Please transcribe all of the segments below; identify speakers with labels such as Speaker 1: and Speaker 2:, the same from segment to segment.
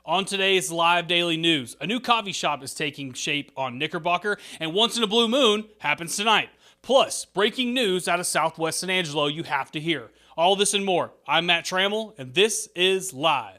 Speaker 1: On today's live daily news, a new coffee shop is taking shape on Knickerbocker, and Once in a Blue Moon happens tonight. Plus, breaking news out of Southwest San Angelo you have to hear. All this and more. I'm Matt Trammell, and this is Live.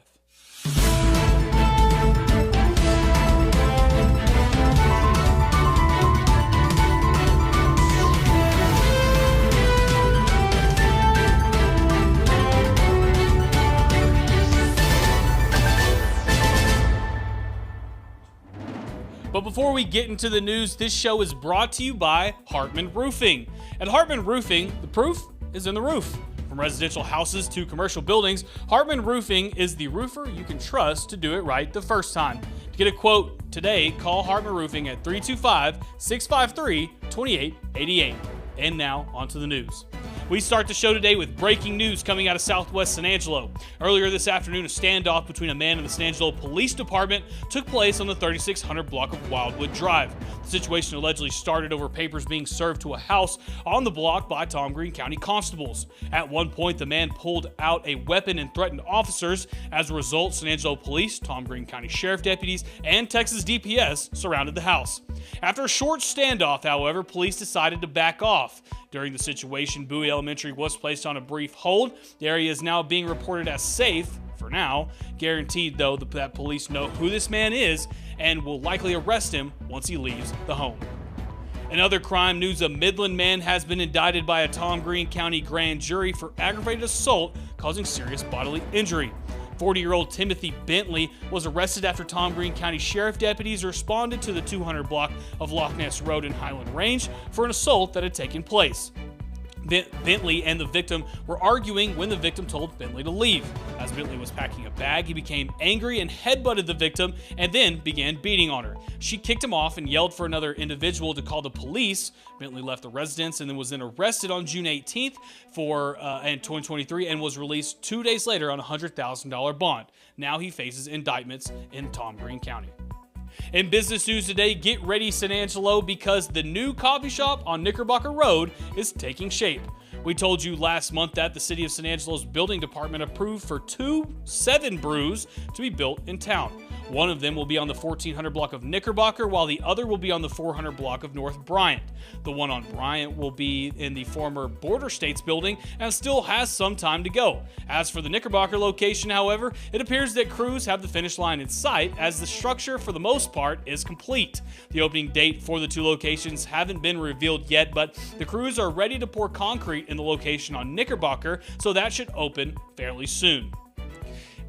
Speaker 1: But before we get into the news, this show is brought to you by Hartman Roofing. At Hartman Roofing, the proof is in the roof. From residential houses to commercial buildings, Hartman Roofing is the roofer you can trust to do it right the first time. To get a quote today, call Hartman Roofing at 325-653-2888. And now, on to the news. We start the show today with breaking news coming out of Southwest San Angelo. Earlier this afternoon, a standoff between a man and the San Angelo Police Department took place on the 3600 block of Wildwood Drive. The situation allegedly started over papers being served to a house on the block by Tom Green County Constables. At one point, the man pulled out a weapon and threatened officers. As a result, San Angelo Police, Tom Green County Sheriff deputies, and Texas DPS surrounded the house. After a short standoff, however, police decided to back off. During the situation, Bowie Elementary was placed on a brief hold. The area is now being reported as safe, for now. Guaranteed, though, that police know who this man is and will likely arrest him once he leaves the home. In other crime news, a Midland man has been indicted by a Tom Green County grand jury for aggravated assault causing serious bodily injury. 40-year-old Timothy Bentley was arrested after Tom Green County Sheriff deputies responded to the 200 block of Loch Ness Road in Highland Range for an assault that had taken place. Bentley and the victim were arguing when the victim told Bentley to leave. As Bentley was packing a bag, he became angry and headbutted the victim and then began beating on her. She kicked him off and yelled for another individual to call the police. Bentley left the residence and then was arrested on June 18th in 2023 and was released 2 days later on a $100,000 bond. Now he faces indictments in Tom Green County. In business news today, get ready San Angelo because the new coffee shop on Knickerbocker Road is taking shape. We told you last month that the City of San Angelo's building department approved for 7 Brews to be built in town. One of them will be on the 1400 block of Knickerbocker, while the other will be on the 400 block of North Bryant. The one on Bryant will be in the former Border States building and still has some time to go. As for the Knickerbocker location, however, it appears that crews have the finish line in sight as the structure, for the most part, is complete. The opening date for the two locations haven't been revealed yet, but the crews are ready to pour concrete in the location on Knickerbocker, so that should open fairly soon.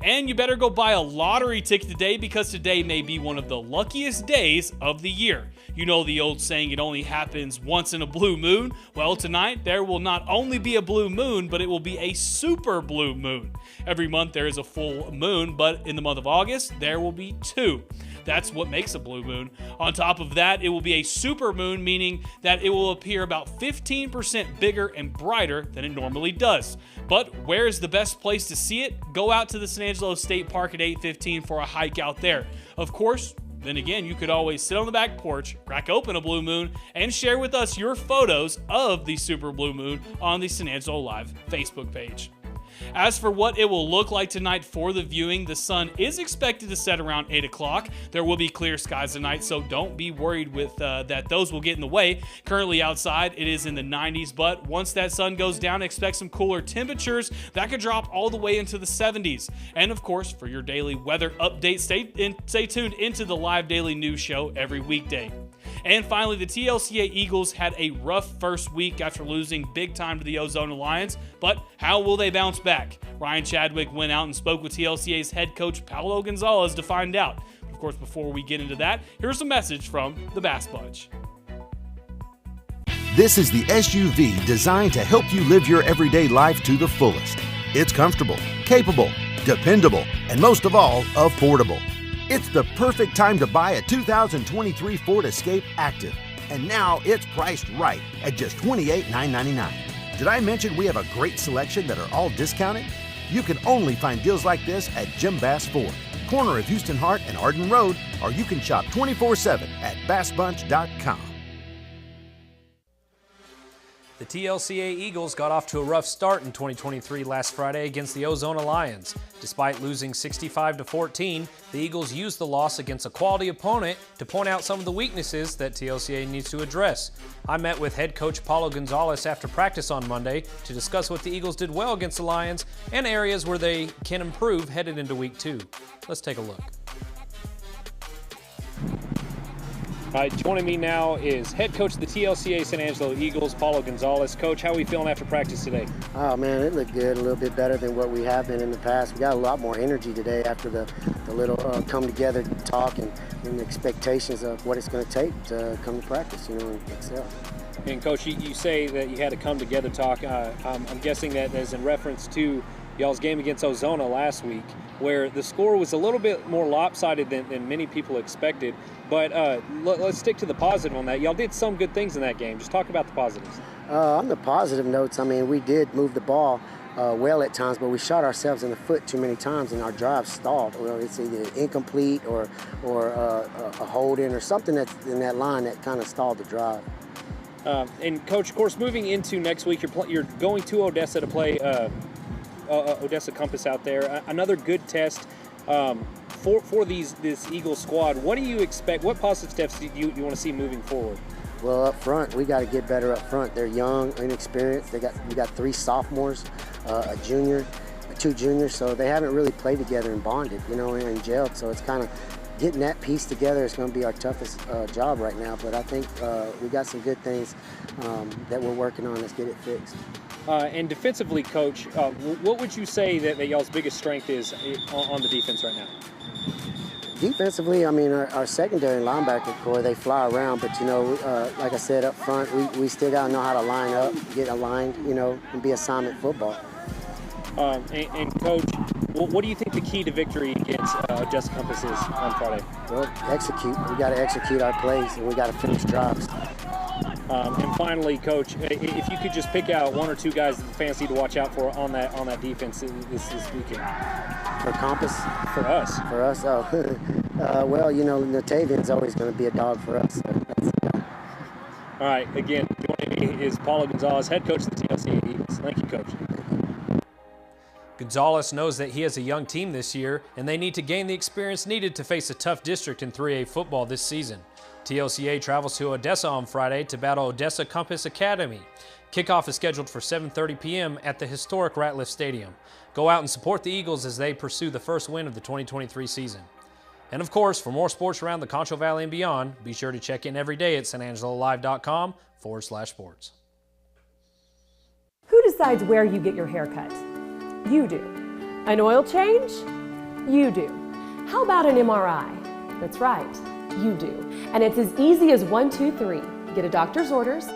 Speaker 1: And you better go buy a lottery ticket today because today may be one of the luckiest days of the year. You know the old saying, it only happens once in a blue moon? Well, tonight there will not only be a blue moon, but it will be a super blue moon. Every month there is a full moon, but in the month of August, there will be 2. That's what makes a blue moon. On top of that, it will be a super moon, meaning that it will appear about 15% bigger and brighter than it normally does. But where is the best place to see it? Go out to the San Angelo State Park at 8:15 for a hike out there. Of course, then again, you could always sit on the back porch, crack open a blue moon, and share with us your photos of the super blue moon on the San Angelo Live Facebook page. As for what it will look like tonight for the viewing, the sun is expected to set around 8 o'clock. There will be clear skies tonight, so don't be worried with that those will get in the way. Currently outside, it is in the 90s, but once that sun goes down, expect some cooler temperatures that could drop all the way into the 70s. And of course, for your daily weather update, stay tuned into the live daily news show every weekday. And finally, the TLCA Eagles had a rough first week after losing big time to the Ozona Lions, but how will they bounce back? Ryan Chadwick went out and spoke with TLCA's head coach Paulo Gonzalez to find out. Of course, before we get into that, here's a message from the Bass Bunch.
Speaker 2: This is the SUV designed to help you live your everyday life to the fullest. It's comfortable, capable, dependable, and most of all, affordable. It's the perfect time to buy a 2023 Ford Escape Active, and now it's priced right at just $28,999. Did I mention we have a great selection that are all discounted? You can only find deals like this at Jim Bass Ford, corner of Houston Hart and Arden Road, or you can shop 24/7 at bassbunch.com.
Speaker 3: The TLCA Eagles got off to a rough start in 2023 last Friday against the Ozona Lions. Despite losing 65-14, the Eagles used the loss against a quality opponent to point out some of the weaknesses that TLCA needs to address. I met with head coach Paulo Gonzalez after practice on Monday to discuss what the Eagles did well against the Lions and areas where they can improve headed into Week 2. Let's take a look. All right, joining me now is head coach of the TLCA San Angelo Eagles, Paulo Gonzalez. Coach, how are we feeling after practice today?
Speaker 4: Oh, man, it looked good, a little bit better than what we have been in the past. We got a lot more energy today after the little come-together talk and the expectations of what it's going to take to come to practice, and excel.
Speaker 3: And, Coach, you say that you had a come-together talk. I'm guessing that is in reference to y'all's game against Ozona last week, where the score was a little bit more lopsided than many people expected. But let's stick to the positive on that. Y'all did some good things in that game. Just talk about the positives.
Speaker 4: On the positive notes, I mean, we did move the ball well at times, but we shot ourselves in the foot too many times, and our drive stalled. Well, it's either incomplete or a hold-in or something that's in that line that kind of stalled the drive.
Speaker 3: And, Coach, of course, moving into next week, you're going to Odessa to play Odessa Compass out there. Another good test for this Eagles squad. What do you expect? What positive steps do you want to see moving forward?
Speaker 4: Well, up front, we got to get better up front. They're young, inexperienced. We got 3 sophomores, a junior, 2 juniors, so they haven't really played together and bonded, and gelled. So it's kind of getting that piece together is going to be our toughest job right now. But I think we got some good things that we're working on. Let's get it fixed.
Speaker 3: And defensively, Coach, what would you say that y'all's biggest strength is on the defense right now?
Speaker 4: Defensively, I mean, our secondary linebacker core, they fly around, but, like I said, up front, we still got to know how to line up, get aligned, and be assignment football.
Speaker 3: And Coach, what do you think the key to victory against Odessa Compass is on Friday?
Speaker 4: Well, execute. We got to execute our plays, and we got to finish drives.
Speaker 3: And finally, Coach, if you could just pick out 1 or 2 guys that the fans need to watch out for on that defense this weekend.
Speaker 4: For Compass?
Speaker 3: For us.
Speaker 4: For us? Oh. Well, Natavian's always going to be a dog for us. So
Speaker 3: all right, again, joining me is Paulo Gonzalez, head coach of the TLCA Eagles. Thank you, Coach. Gonzalez knows that he has a young team this year, and they need to gain the experience needed to face a tough district in 3A football this season. TLCA travels to Odessa on Friday to battle Odessa Compass Academy. Kickoff is scheduled for 7:30 p.m. at the historic Ratliff Stadium. Go out and support the Eagles as they pursue the first win of the 2023 season. And of course, for more sports around the Concho Valley and beyond, be sure to check in every day at sanangelolive.com/sports.
Speaker 5: Who decides where you get your hair cut? You do. An oil change? You do. How about an MRI? That's right, you do. And it's as easy as 1, 2, 3. Get a doctor's orders.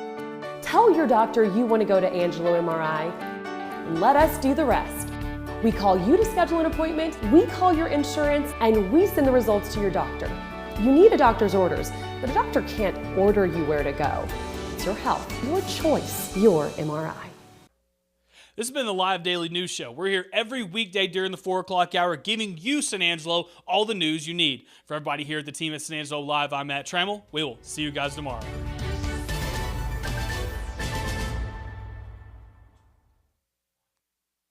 Speaker 5: Tell your doctor you want to go to Angelo MRI. Let us do the rest. We call you to schedule an appointment, we call your insurance, and we send the results to your doctor. You need a doctor's orders, but a doctor can't order you where to go. It's your health, your choice, your MRI.
Speaker 1: This has been the Live Daily News Show. We're here every weekday during the 4 o'clock hour giving you, San Angelo, all the news you need. For everybody here at the team at San Angelo Live, I'm Matt Trammell. We will see you guys tomorrow.